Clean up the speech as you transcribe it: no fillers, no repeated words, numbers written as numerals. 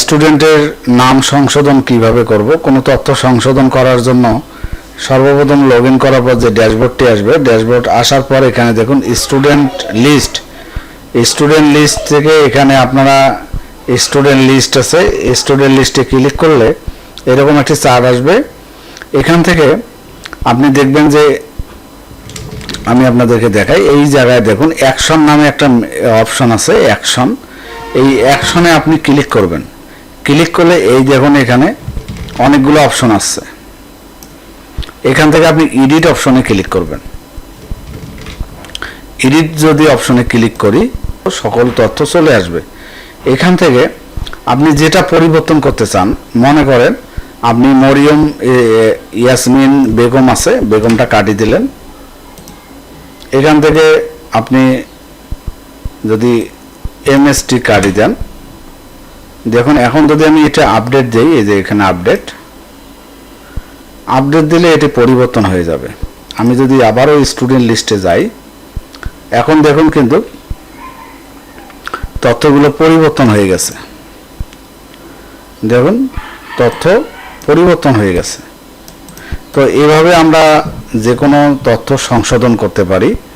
স্টুডেন্টের নাম সংশোধন কিভাবে করব, কোনো তথ্য সংশোধন করার জন্য সর্বপ্রথম লগ ইন করার পর যে ড্যাশবোর্ডটি আসবে, ড্যাশবোর্ড আসার পর এখানে দেখুন স্টুডেন্ট লিস্ট। স্টুডেন্ট লিস্ট থেকে এখানে আপনারা স্টুডেন্ট লিস্ট আছে, স্টুডেন্ট লিস্টে ক্লিক করলে এরকম একটি চার্ট আসবে। এখান থেকে আপনি দেখবেন যে আমি আপনাদেরকে দেখাই, এই জায়গায় দেখুন অ্যাকশন নামে একটা অপশন আছে, অ্যাকশন। এই অ্যাকশনে আপনি ক্লিক করবেন। ক্লিক করলে এই দেখুন এখানে অনেকগুলো অপশন আসছে। এখান থেকে আপনি এডিট অপশনে ক্লিক করবেন। এডিট যদি অপশনে ক্লিক করি সকল তথ্য চলে আসবে। এখান থেকে আপনি যেটা পরিবর্তন করতে চান, মনে করেন আপনি মরিয়ম ইয়াসমিন বেগম আছে, বেগমটা কাটিয়ে দিলেন। এখান থেকে আপনি যদি এমএসটি কাটিয়ে দেন, দেখুন এখন যদি আমি এটা আপডেট দিই, এই যে এখানে আপডেট দিলে এটি পরিবর্তন হয়ে যাবে। আমি যদি আবারও স্টুডেন্ট লিস্টে যাই, এখন দেখুন কিন্তু তথ্যগুলো পরিবর্তন হয়ে গেছে। দেখুন তথ্য পরিবর্তন হয়ে গেছে। তো এভাবে আমরা যে কোনো তথ্য সংশোধন করতে পারি।